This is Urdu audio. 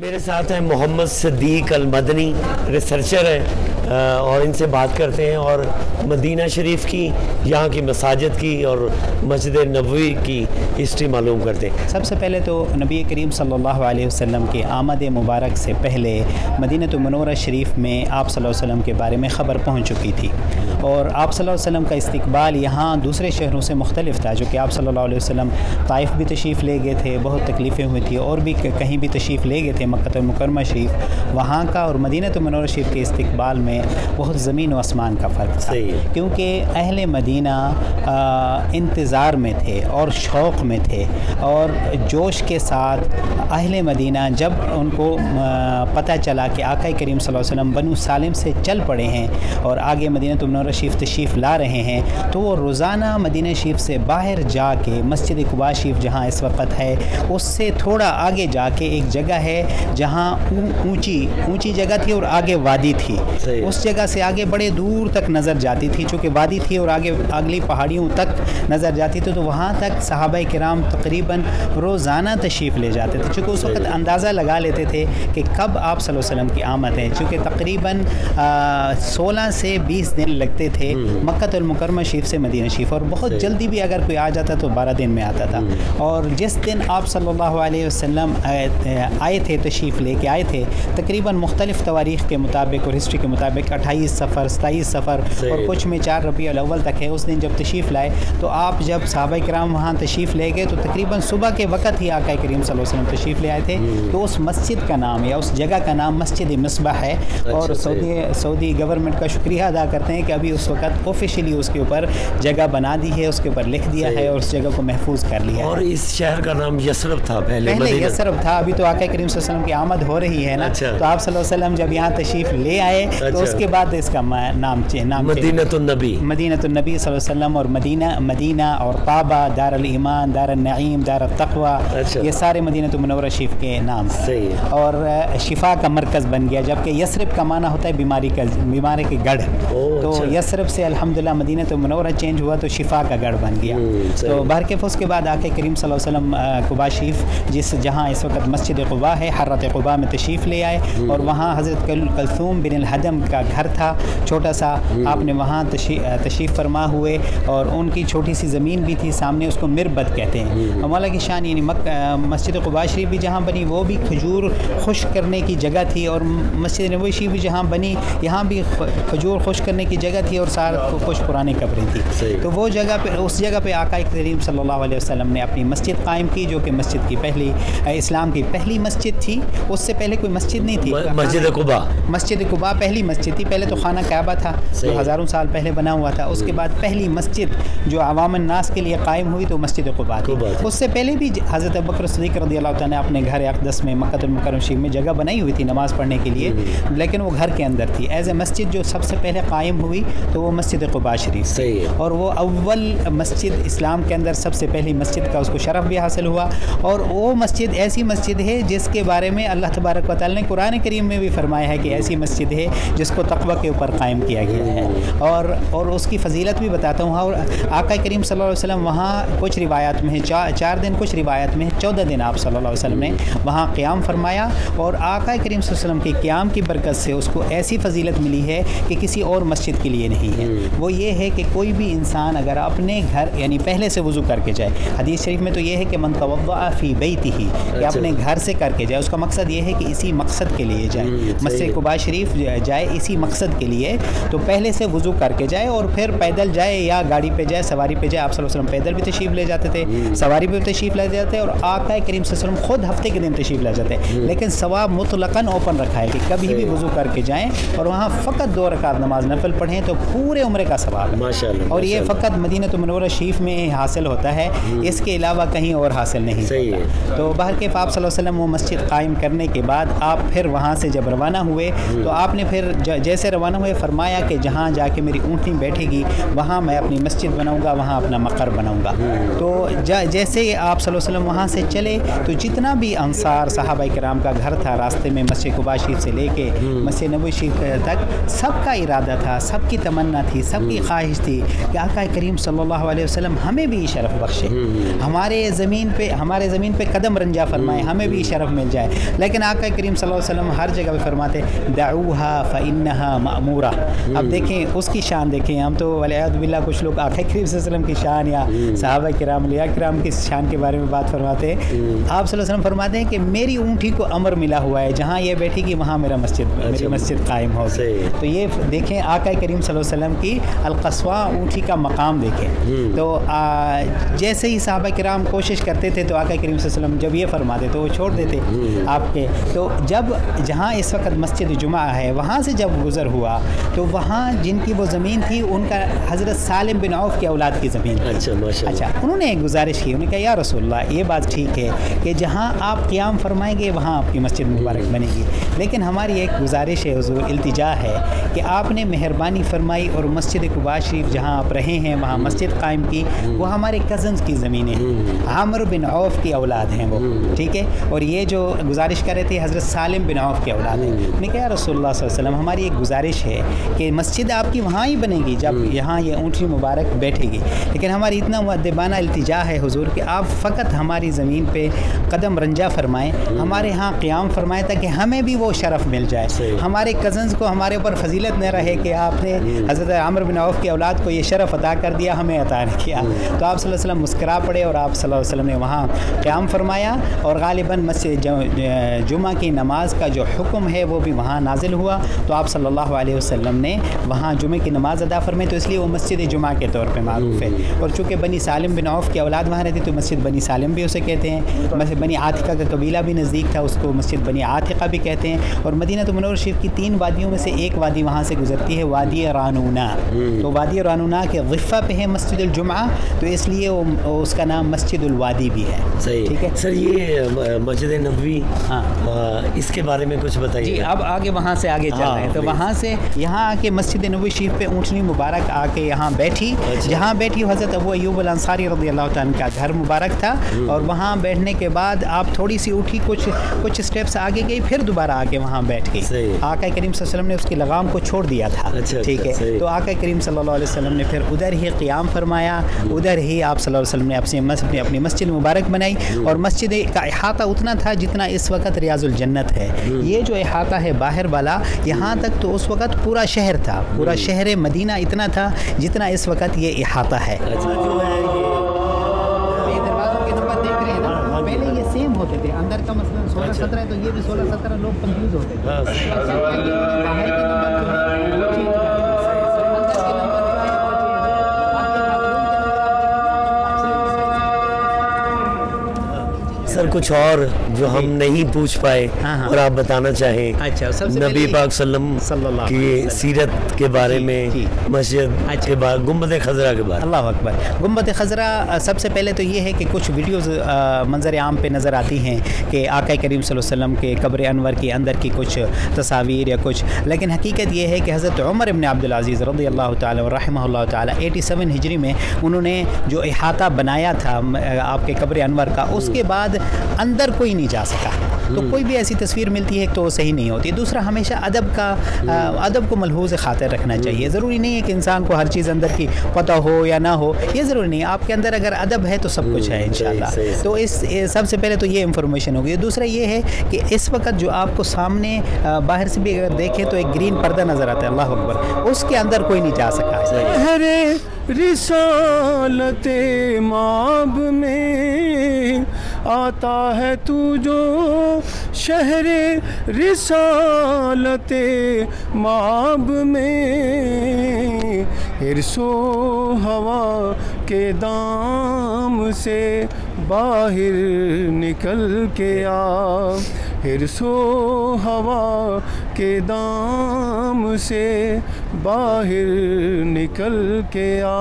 میرے ساتھ ہیں محمد صدیق المدنی، ریسرچر ہیں اور ان سے بات کرتے ہیں اور مدینہ شریف کی، یہاں کی مساجد کی اور مسجد نبوی کی ہسٹری معلوم کرتے ہیں۔ سب سے پہلے تو نبی کریم صلی اللہ علیہ وسلم کے آمد مبارک سے پہلے مدینہ منورہ شریف میں آپ صلی اللہ علیہ وسلم کے بارے میں خبر پہنچ چکی تھی، اور آپ صلی اللہ علیہ وسلم کا استقبال یہاں دوسرے شہروں سے مختلف تھا، جو کہ آپ صلی اللہ علیہ وسلم طائف بھی تشریف لے گئے تھے، بہت تکلیفیں ہوئی تھیں، اور بھی کہیں بھی تشریف لے گئے تھے مکہ المکرمہ شریف، وہاں کا اور مدینہ منورہ شریف کے استقبال میں بہت زمین و آسمان کا فرق تھا، کیونکہ اہل مدینہ انتظار میں تھے اور شوق میں تھے، اور جوش کے ساتھ اہل مدینہ جب ان کو پتہ چلا کہ آقا کریم صلی اللہ علیہ وسلم بنو سالم سے چل پڑے ہیں اور آگے مدینہ منورہ شریف تشریف لا رہے ہیں، تو وہ روزانہ مدینہ شریف سے باہر جا کے مسجد قباء شریف جہاں اس وقت ہے، اس سے تھوڑا آگے جا کے ایک جگہ ہے جہاں اونچی جگہ تھی اور آگے وادی تھی، اس جگہ سے آگے بڑے دور تک نظر جاتی تھی، چونکہ وادی تھی اور آگے اگلی پہاڑیوں تک نظر جاتی تھی، تو وہاں تک صحابہ کرام تقریباً روزانہ تشریف لے جاتے تھے، چونکہ اس وقت اندازہ لگا لیتے تھے کہ کب آپ صلی اللہ علیہ وسلم کی آمد ہے، چونکہ تقریباً 16 سے 20 دن لگتے تھے مکہ المکرمہ شریف سے مدینہ شریف، اور بہت جلدی بھی اگر کوئی آ جاتا تو 12 دن میں آتا تھا، اور جس دن آپ صلی اللہ علیہ وسلم آئے تھے، تشریف لے کے آئے تھے، تقریباً مختلف تواریخ کے مطابق اور ہسٹری کے مطابق 28 سفر 27 سفر اور کچھ میں 4 ربیع الاول تک ہے، اس دن جب تشریف لائے تو آپ جب صحابہ کرام وہاں تشریف لے گئے تو تقریباً صبح کے وقت ہی آقا کریم صلی اللہ علیہ وسلم تشریف لے آئے تھے، تو اس مسجد کا نام یا اس جگہ کا نام مسجد مصباح ہے، اور سعودی گورنمنٹ کا شکریہ ادا کرتے ہیں کہ ابھی اس وقت آفیشلی اس کے اوپر جگہ بنا دی ہے، اس کے اوپر لکھ دیا ہے اور اس جگہ کو محفوظ کر لیا ہے۔ اور اس شہر کا نام یثرب تھا پہلے یثرب تھا، ابھی تو آقا کریم صلی اللہ علیہ وسلم کی آمد ہو رہی ہے نا، تو آپ صلی اللہ علیہ وسلم جب یہاں تشریف لے آئے تو اس کے بعد اس کا نام مدینہ النبی صلی اللہ علیہ وسلم، اور مدینہ اور طابہ، دار الایمان، دار النعیم، دار التقوی، یہ سارے مدینہ منورہ شریف کے نام ہیں، اور شفا کا مرکز بن گیا، جبکہ یثرب کا معنی ہوتا ہے بیماری کے گڑھ، تو یثرب سے الحمدللہ مدینہ منورہ چینج ہوا تو شفا کا گڑھ بن گیا، تو بہرکیف اس کے بعد آقا کریم صلی اللہ علیہ وسلم قباء شریف جہاں اس وقت مسجد قباء ہے، حرۃ قباء میں تشریف لے آئے، اور وہاں حضرت کلثوم بن الحدم کا گھر تھا چھوٹا سا، آپ نے وہاں تشریف فرما ہوئے، اور ان کی چھوٹی سی زمین بھی تھی سامنے، اس کو مربت کہتے ہیں، مولا کی شان، یعنی مسجد قباء شریف بھی جہاں بنی وہ بھی کھجور خشک کرنے کی جگہ تھی، اور مسجد نبوی شریف بھی جہاں بنی یہاں بھی کھجور خشک کرنے کی جگہ تھی، اور کچھ پرانی قبریں تھی، تو وہ جگہ پہ اس جگہ پہ آقا کریم صلی اللہ علیہ وسلم نے اپنی مسجد قائم کی، جو کہ مسجد کی اسلام کی پہلی مسجد تھی، اس سے پہلے کوئی مسجد نہیں تھی، مسجد قباء پہلی مسجد تھی، پہلے تو خانہ کعبہ تھا جو ہزاروں سال پہلے بنا ہوا تھا، اس کے بعد پہلی مسجد جو عوام الناس کے لیے قائم ہوئی تو مسجد قباء تھی، اس سے پہلے بھی حضرت ابوبکر صدیق رضی اللہ تعالیٰ نے اپنے گھر اقدس میں مکہ المکرمہ شریف میں جگہ بنائی ہوئی تھی نماز پڑھنے کے لیے، لیکن وہ گھر کے اندر تھی، ایز اے مسجد جو سب سے پہلے قائم ہوئی تو وہ مسجد قباء شریف تھی، اور وہ اول مسجد اسلام کے اندر سب سے پہلی مسجد کا اس کو شرف بھی حاصل ہوا، اور وہ مسجد ایسی مسجد ہے جس کے بارے میں اللہ تبارک و تعالیٰ نے قرآن کریم میں بھی فرمایا ہے کہ ایسی مسجد ہے جس کو تقوی کے اوپر قائم کیا گیا ہے، اور اس کی فضیلت بھی بتاتا ہوں، اور آقا کریم صلی اللہ علیہ وسلم وہاں کچھ روایات میں 4 دن، کچھ روایت میں 14 دن آپ صلی اللہ علیہ وسلم نے وہاں قیام فرمایا، اور آقا کریم صلی اللہ علیہ وسلم کے قیام کی برکت سے اس کو ایسی فضیلت ملی ہے کہ کسی اور مسجد کے لیے نہیں ہے، وہ یہ ہے کہ کوئی بھی انسان اگر اپنے گھر یعنی پہلے سے وضو کر کے جائے، حدیث شریف میں تو یہ ہے کہ من توضأ فی بیتہ، کہ اپنے گھر سے کر کے جائے، اس کا مقصد یہ ہے کہ اسی مقصد کے لیے جائے، مسجد قباء شریف جائے اسی مقصد کے لیے، تو پہلے سے وضو کر کے جائے، اور پھر پیدل جائے یا گاڑی پہ جائے، سواری پہ جائے، آپ صلی اللہ علیہ وسلم پیدل بھی تشریف لے جاتے تھے، سواری پہ بھی تشریف لے جاتے تھے، اور آقا کریم صلی اللہ علیہ وسلم خود ہفتے کے دن تشریف لے جاتے ہیں، لیکن ثواب مطلقاً اوپن رکھا ہے کہ کبھی بھی وضو کر کے جائیں اور وہاں فقط 2 رکعت نماز نفل پڑھیں تو پورے عمرے کا ثواب ہے، اور یہ فقط مدینہ منورہ شریف میں حاصل ہوتا ہے، اس کے علاوہ کہیں اور حاصل نہیں ہوتا، تو بہرکیف آپ صلی اللہ علیہ وسلم وہ مسجد قائم کرنے کے بعد آپ پھر وہاں سے جب روانہ ہوئے تو آپ نے پھر جیسے روانہ ہوئے فرمایا کہ جہاں جا کے میری اونٹنی بیٹھے گی وہاں میں اپنی مسجد بناؤں گا، وہاں اپنا مقر بناؤں گا، تو جیسے آپ صلی اللہ علیہ وسلم وہاں سے چلے تو جتنا بھی انصار صحابہ کرام کا گھر تھا راستے میں مسجد قباء شریف سے لے کے مسجد نبوی شریف تک، سب کا ارادہ تھا، سب کی تمنا تھی، سب کی خواہش تھی کہ آقا کریم صلی اللہ علیہ وسلم ہمیں بھی شرف بخشے، ہمارے زمین پہ قدم رنجا فرمائے، ہمیں بھی شرف مل جائے. لیکن آقا کریم صلی اللہ علیہ وسلم ہر جگہ پہ فرماتے دعوها فإنها مأمورہ. اب دیکھیں اس کی شان دیکھیں. ہم تو والعیاذ باللہ کچھ لوگ آقا کریم صلی اللہ علیہ وسلم کی شان یا صحابہ کرام اولیاء کرام کی شان کے بارے میں بات فرماتے ہیں. آپ صلی اللہ علیہ وسلم فرماتے ہیں کہ میری اونٹھی کو امر ملا ہوا ہے، جہاں یہ بیٹھی گی وہاں میری مسجد قائم ہوگی. تو یہ دیکھیں آقا کریم صلی اللہ علیہ وسلم کی القصواء اونٹھی کا مقام دیکھیں. تو جیسے ہی صحابہ کرام کوشش کرتے تھے تو آقا کریم صلی اللہ علیہ وسلم جب یہ فرماتے تو وہ چھوڑ دیتے آپ کے. تو جہاں اس وقت مسجد جمعہ ہے وہاں سے جب گزر ہوا تو وہاں جن کی وہ زمین تھی ان کا حضرت سالم بن عوف کی اولاد کی زمین تھی. اچھا انہوں نے ایک گزارش کی، انہوں نے کہا یا رسول اللہ یہ بات ٹھیک ہے کہ جہاں آپ قیام فرمائیں گے وہاں آپ کی مسجد مبارک بنے گی، لیکن ہماری ایک گزارش ہے حضور، التجا ہے کہ آپ نے مہربانی فرمائی اور مسجد قباء شریف جہاں آپ رہے ہیں وہاں مسجد قائم کی، وہ ہمارے کزنز کی زمینیں ہیں، عامر بن عوف کی اولاد ہیں وہ، ٹھیک ہے. اور یہ جو گزارش کر رہے تھے حضرت سالم بن عوف کی اولاد ہیں. نے کہا رسول اللہ صلی اللہ علیہ وسلم ہماری ایک گزارش ہے کہ مسجد آپ کی وہاں ہی بنے گی جب یہاں یہ اونٹھی مبارک بیٹھے گی، لیکن ہماری اتنا مؤدبانہ التجا ہے حضور کہ آپ فقط ہماری زمین پہ قدم رنجا فرمائیں، ہمارے ہاں قیام فرمائیں تاکہ ہمیں بھی وہ شرف مل جائے، ہمارے کزنز کو ہمارے اوپر فضیلت نہ رہے کہ آپ نے حضرت عامر بن عوف کی اولاد کو یہ شرف عطا کر دیا، ہمیں عطا نہیں کیا. تو آپ صلی اللہ علیہ وسلم مسکرا پڑے اور آپ صلی اللہ علیہ وسلم نے وہاں قیام فرمایا، اور غالباً مسجد جمعہ کی نماز کا جو حکم ہے وہ بھی وہاں نازل ہوا. تو آپ صلی اللہ علیہ وسلم نے وہاں جمعہ کی نماز ادا فرمائی، تو اس لیے وہ مسجد جمعہ کے طور پہ معروف ہے. اور چونکہ بنی سالم بن عوف کی اولاد وہاں رہتی تو مسجد بنی سالم بھی اسے کہتے ہیں. مسجد بنی عاتقہ کا قبیلہ بھی نزدیک تھا، اس کو مسجد بنی عاتقہ بھی کہتے ہیں. اور مدینہ منورہ شریف کی 3 وادیوں میں سے ایک وادی وہاں سے گزرتی ہے، وادی رانونا. تو وادی رانونا کے ضفہ پہ ہے مسجد الجمعہ، تو اس لیے اس کا نام مسجد الوادی بھی ہے. ٹھیک ہے سر. یہ مسجد نبوی اس کے بارے میں کچھ بتائیے. جی اب آگے وہاں سے آگے چل رہے ہیں. تو وہاں سے یہاں آ کے مسجد نبوی شریف پہ اونٹنی مبارک آ کے یہاں بیٹھی. جہاں بیٹھی حضرت ابو ایوب الانصاری رضی اللہ تعالیٰ عنہ کا گھر مبارک تھا. اور وہاں بیٹھنے کے بعد آپ تھوڑی سی اٹھی، کچھ اسٹیپس آگے گئی، پھر دوبارہ آ کے وہاں بیٹھ گئی. آقا کریم صلی اللہ علیہ وسلم نے اس کی لگام کو چھوڑ دیا تھا. ٹھیک ہے. تو آقا کریم صلی اللہ علیہ وسلم نے پھر ادھر ہی قیام فرمایا، ادھر ہی آپ صلی اللہ علیہ وسلم نے اپنی مسجد مبارک بنائی. اور مسجد کا احاطہ اتنا تھا جتنا اس وقت ریاض الجنت ہے. یہ جو احاطہ ہے باہر والا یہاں تک تو اس وقت پورا شہر تھا، پورا شہر مدینہ اتنا تھا جتنا اس وقت یہ احاطہ ہے. دروازوں کے نمبر دیکھ رہے ہیں نا، پہلے یہ سیم ہوتے تھے، اندر کا مثلا 16-17 ہے تو یہ بھی 16-17، لوگ کنفیوز ہوتے تھے. باہر کے نمبر جو ہے وہ چینج سر کچھ اور جو ہم نہیں پوچھ پائے اور آپ بتانا چاہیں. اچھا نبی پاک صلی اللہ کی سیرت کے بارے میں، مسجد کے بعد گنبد خضرا کے بعد. اللہ اکبر. گنبد خضرا سب سے پہلے تو یہ ہے کہ کچھ ویڈیوز منظر عام پہ نظر آتی ہیں کہ آقا کریم صلی اللہ علیہ وسلم کے قبر انور کے اندر کی کچھ تصاویر یا کچھ، لیکن حقیقت یہ ہے کہ حضرت عمر ابن عبدالعزیز رضی اللہ تعالی و رحمہ اللہ تعالی 87 ہجری میں انہوں نے جو احاطہ بنایا تھا آپ کے قبر انور کا، اس کے بعد اندر کوئی نہیں جا سکا. تو کوئی بھی ایسی تصویر ملتی ہے تو وہ صحیح نہیں ہوتی. دوسرا ہمیشہ ادب کو ملحوظ خاطر رکھنا چاہیے. ضروری نہیں ہے کہ انسان کو ہر چیز اندر کی پتہ ہو یا نہ ہو، یہ ضروری نہیں. آپ کے اندر اگر ادب ہے تو سب کچھ ہے انشاءاللہ. تو اس سب سے پہلے تو یہ انفارمیشن ہوگی. دوسرا یہ ہے کہ اس وقت جو آپ کو سامنے باہر سے بھی اگر دیکھیں تو ایک گرین پردہ نظر آتا ہے، اللہ اکبر، اس کے اندر کوئی نہیں جا سکا. رسالت ماب میں آتا ہے تو جو شہر رسالت ماب میں، حرص و ہوا کے دام سے باہر نکل کے آ، حرص و ہوا کے دام سے باہر نکل کے آ.